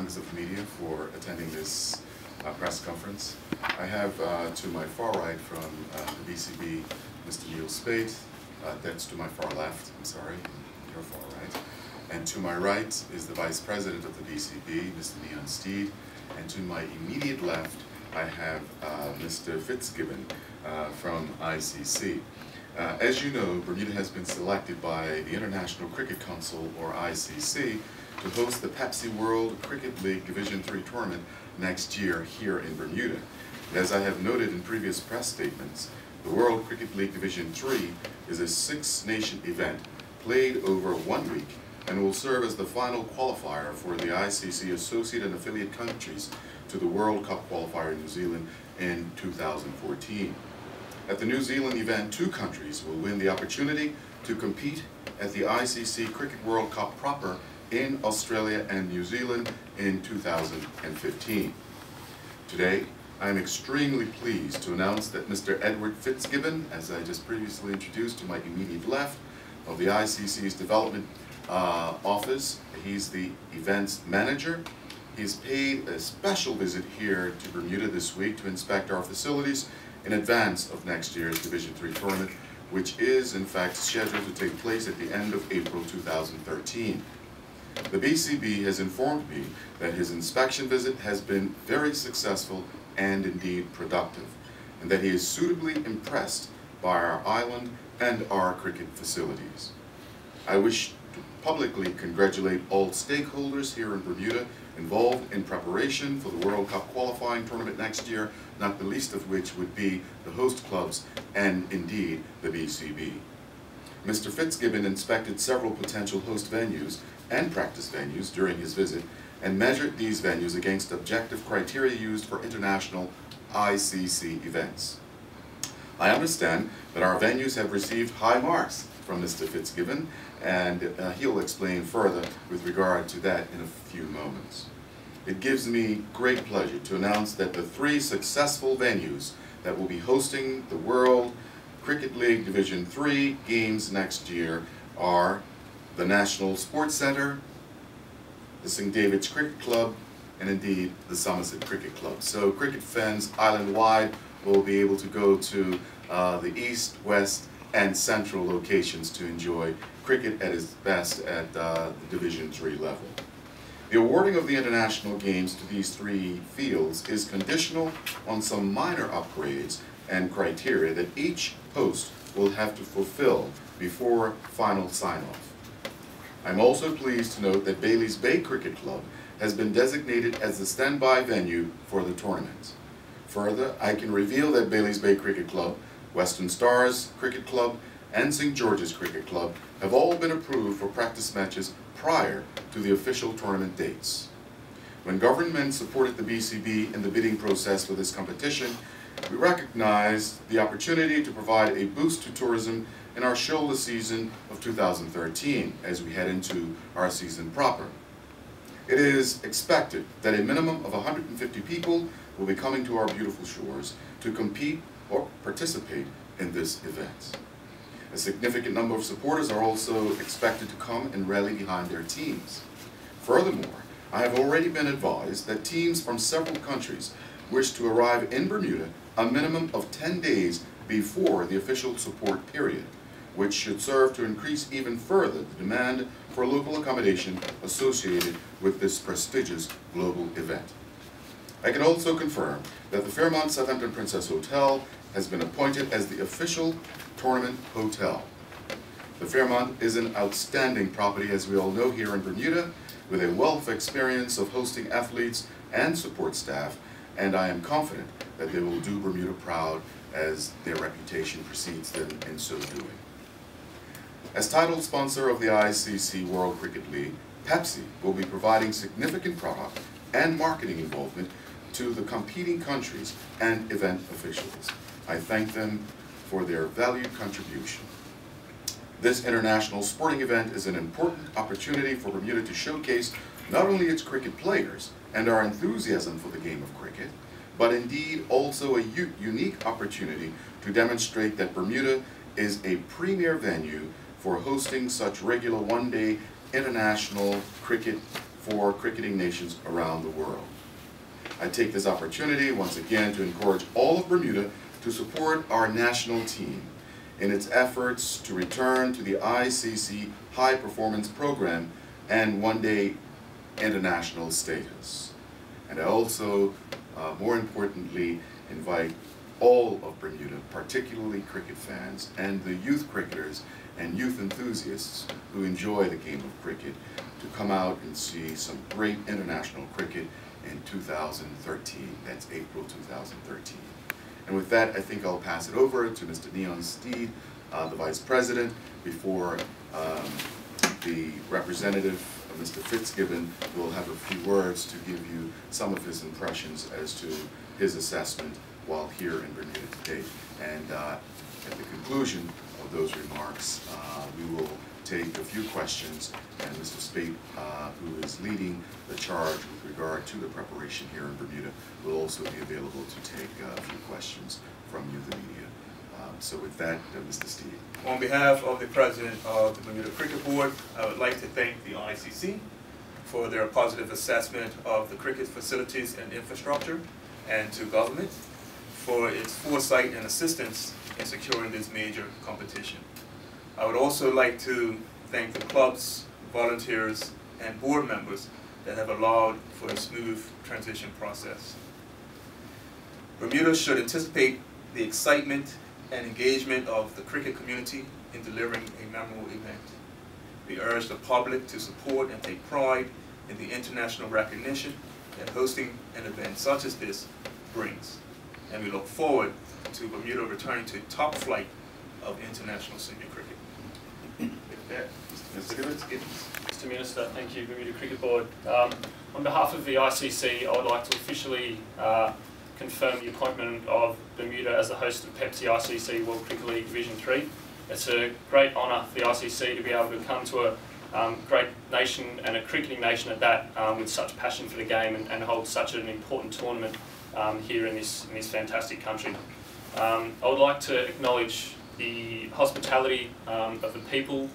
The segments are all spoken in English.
members of the media for attending this press conference. I have to my far right from the BCB, Mr. Neil Spate. That's to my far left, I'm sorry, your far right. And to my right is the Vice President of the BCB, Mr. Neon Steed. And to my immediate left, I have Mr. Fitzgibbon from ICC. As you know, Bermuda has been selected by the International Cricket Council, or ICC, to host the Pepsi World Cricket League Division III tournament next year here in Bermuda. As I have noted in previous press statements, the World Cricket League Division III is a six-nation event played over 1 week and will serve as the final qualifier for the ICC associate and affiliate countries to the World Cup qualifier in New Zealand in 2014. At the New Zealand event, 2 countries will win the opportunity to compete at the ICC Cricket World Cup proper in Australia and New Zealand in 2015. Today, I am extremely pleased to announce that Mr. Edward Fitzgibbon, as I just previously introduced, to my immediate left of the ICC's Development Office. He's the events manager. He's paid a special visit here to Bermuda this week to inspect our facilities in advance of next year's Division III tournament, which is in fact scheduled to take place at the end of April 2013. The BCB has informed me that his inspection visit has been very successful and indeed productive, and that he is suitably impressed by our island and our cricket facilities. I wish to publicly congratulate all stakeholders here in Bermuda involved in preparation for the World Cup qualifying tournament next year, not the least of which would be the host clubs and indeed the BCB. Mr. Fitzgibbon inspected several potential host venues and practice venues during his visit and measured these venues against objective criteria used for international ICC events. I understand that our venues have received high marks from Mr. Fitzgibbon, and he'll explain further with regard to that in a few moments. It gives me great pleasure to announce that the 3 successful venues that will be hosting the World Cricket League Division III games next year are the National Sports Centre, the St. David's Cricket Club, and indeed the Somerset Cricket Club. So cricket fans island-wide will be able to go to the east, west, and central locations to enjoy cricket at its best at the Division III level. The awarding of the international games to these 3 fields is conditional on some minor upgrades and criteria that each host will have to fulfill before final sign-off. I'm also pleased to note that Bailey's Bay Cricket Club has been designated as the standby venue for the tournament. Further, I can reveal that Bailey's Bay Cricket Club, Western Stars Cricket Club, and St. George's Cricket Club have all been approved for practice matches prior to the official tournament dates. When government supported the BCB in the bidding process for this competition, we recognized the opportunity to provide a boost to tourism in our shoulder season of 2013 as we head into our season proper. It is expected that a minimum of 150 people will be coming to our beautiful shores to compete or participate in this event. A significant number of supporters are also expected to come and rally behind their teams. Furthermore, I have already been advised that teams from several countries wish to arrive in Bermuda a minimum of 10 days before the official support period, which should serve to increase even further the demand for local accommodation associated with this prestigious global event. I can also confirm that the Fairmont Southampton Princess Hotel has been appointed as the official tournament hotel. The Fairmont is an outstanding property, as we all know, here in Bermuda, with a wealth of experience of hosting athletes and support staff, and I am confident that they will do Bermuda proud as their reputation precedes them in so doing. As title sponsor of the ICC World Cricket League, Pepsi will be providing significant product and marketing involvement to the competing countries and event officials. I thank them for their valued contribution. This international sporting event is an important opportunity for Bermuda to showcase not only its cricket players and our enthusiasm for the game of cricket, but indeed also a unique opportunity to demonstrate that Bermuda is a premier venue for hosting such regular one-day international cricket for cricketing nations around the world. I take this opportunity once again to encourage all of Bermuda to support our national team in its efforts to return to the ICC High Performance Program and one-day international status. And I also, more importantly, invite all of Bermuda, particularly cricket fans and the youth cricketers and youth enthusiasts who enjoy the game of cricket, to come out and see some great international cricket in 2013. That's April 2013. And with that, I think I'll pass it over to Mr. Neon Steed, the Vice President, before the representative, Mr. Fitzgibbon, will have a few words to give you some of his impressions as to his assessment while here in Bermuda today. And at the conclusion of those remarks, we will take a few questions, and Mr. Spate, who is leading the charge with regard to the preparation here in Bermuda, will also be available to take a few questions from you, the media. So with that, Mr. Steed. On behalf of the President of the Bermuda Cricket Board, I would like to thank the ICC for their positive assessment of the cricket facilities and infrastructure, and to government for its foresight and assistance in securing this major competition. I would also like to thank the clubs, volunteers, and board members that have allowed for a smooth transition process. Bermuda should anticipate the excitement and engagement of the cricket community in delivering a memorable event. We urge the public to support and take pride in the international recognition that hosting an event such as this brings. And we look forward to Bermuda returning to top flight of international senior cricket. With that, Mr. Gibbons. Mr. Minister, thank you, Bermuda Cricket Board. On behalf of the ICC, I would like to officially confirm the appointment of Bermuda as the host of Pepsi ICC World Cricket League Division 3. It's a great honour for the ICC to be able to come to a great nation, and a cricketing nation at that, with such passion for the game, and hold such an important tournament here in this fantastic country. I would like to acknowledge the hospitality of the people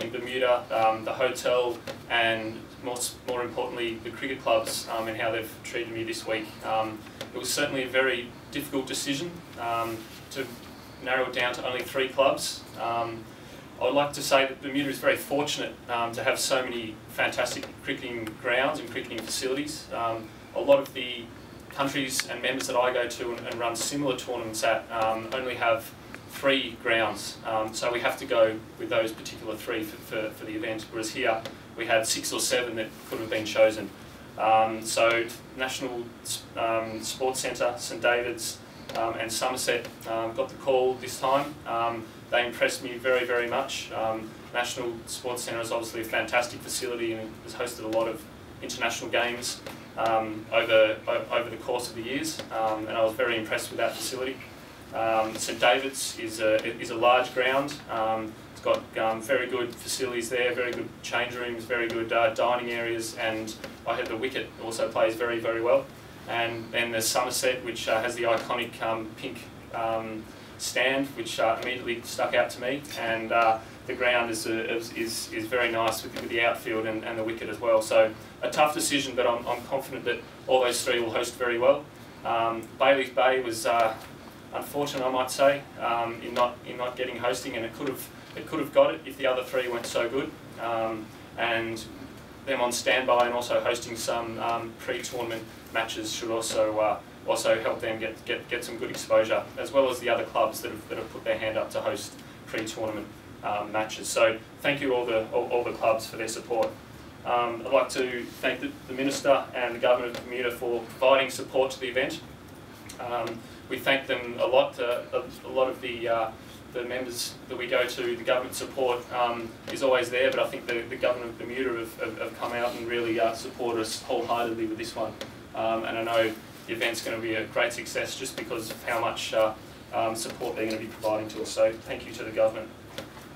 in Bermuda, the hotel, and more importantly the cricket clubs, and how they've treated me this week. It was certainly a very difficult decision to narrow it down to only 3 clubs. I would like to say that Bermuda is very fortunate to have so many fantastic cricketing grounds and cricketing facilities. A lot of the countries and members that I go to and run similar tournaments at only have 3 grounds, so we have to go with those particular 3 for the event, whereas here we had 6 or 7 that could have been chosen. So National Sports Centre, St David's and Somerset got the call this time. They impressed me very, very much. National Sports Centre is obviously a fantastic facility and has hosted a lot of international games over the course of the years, and I was very impressed with that facility. St David's is a large ground. It's got very good facilities there, very good change rooms, very good dining areas, and I heard the wicket also plays very, very well. And then there's Somerset, which has the iconic pink stand, which immediately stuck out to me, and the ground is very nice with the outfield and the wicket as well. So a tough decision, but I'm confident that all those 3 will host very well. Bailey's Bay was unfortunate, I might say, in not getting hosting, and it could have got it if the other 3 weren't so good. And them on standby and also hosting some pre-tournament matches should also help them get some good exposure, as well as the other clubs that have put their hand up to host pre-tournament matches. So thank you all the clubs for their support. I'd like to thank the Minister and the Government of Bermuda for providing support to the event. We thank them a lot. A lot of the members that we go to, the government support is always there, but I think the Government of Bermuda have come out and really supported us wholeheartedly with this one. And I know the event's going to be a great success just because of how much support they're going to be providing to us. So thank you to the government.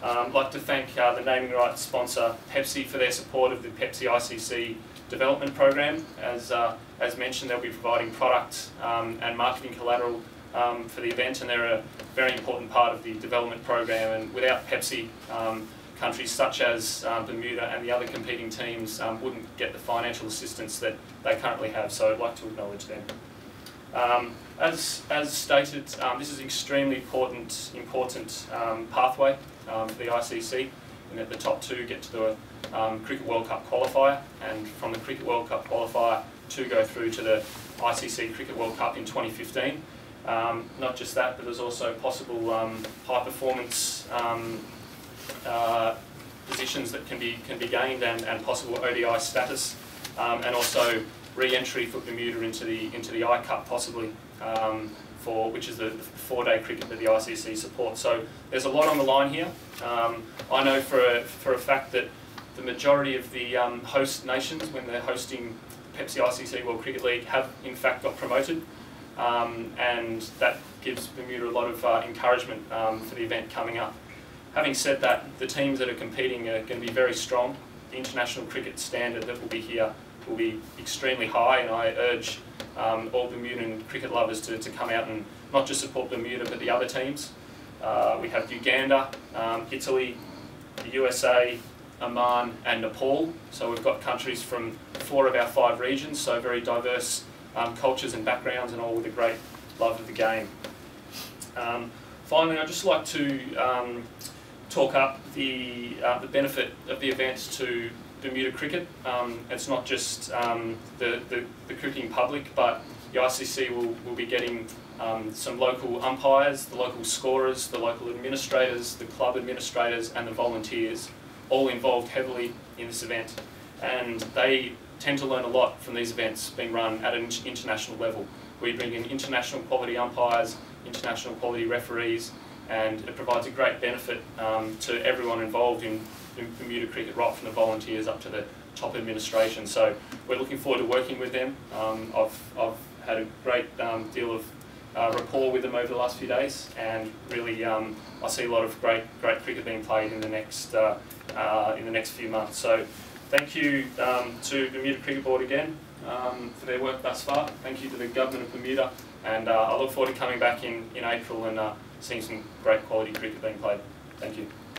I'd like to thank the naming rights sponsor Pepsi for their support of the Pepsi ICC development program. As mentioned, they'll be providing product and marketing collateral for the event, and they're a very important part of the development program. And without Pepsi, countries such as Bermuda and the other competing teams wouldn't get the financial assistance that they currently have. So I'd like to acknowledge them. As stated, this is an extremely important pathway for the ICC, and that the top two get to the Cricket World Cup qualifier, and from the Cricket World Cup qualifier to go through to the ICC Cricket World Cup in 2015. Not just that, but there's also possible high performance positions that can be gained, and possible ODI status, and also re-entry for Bermuda into the I Cup possibly, which is the 4-day cricket that the ICC supports. So there's a lot on the line here. I know for a fact that the majority of the host nations, when they're hosting Pepsi ICC World Cricket League, have in fact got promoted, and that gives Bermuda a lot of encouragement for the event coming up. Having said that, the teams that are competing are going to be very strong. The international cricket standard that will be here will be extremely high, and I urge all Bermudan cricket lovers to come out and not just support Bermuda but the other teams. We have Uganda, Italy, the USA, Oman and Nepal. So we've got countries from 4 of our 5 regions, so very diverse cultures and backgrounds, and all with a great love of the game. Finally, I'd just like to talk up the benefit of the events to Bermuda cricket. It's not just the cricketing public, but the ICC will be getting some local umpires, the local scorers, the local administrators, the club administrators and the volunteers, all involved heavily in this event. And they tend to learn a lot from these events being run at an international level. We bring in international quality umpires, international quality referees, and it provides a great benefit to everyone involved in Bermuda cricket, right from the volunteers up to the top administration. So we're looking forward to working with them. I've had a great deal of rapport with them over the last few days, and really I see a lot of great cricket being played in the next few months. So thank you to Bermuda Cricket Board again for their work thus far. Thank you to the Government of Bermuda, and I look forward to coming back in April and seeing some great quality cricket being played. Thank you.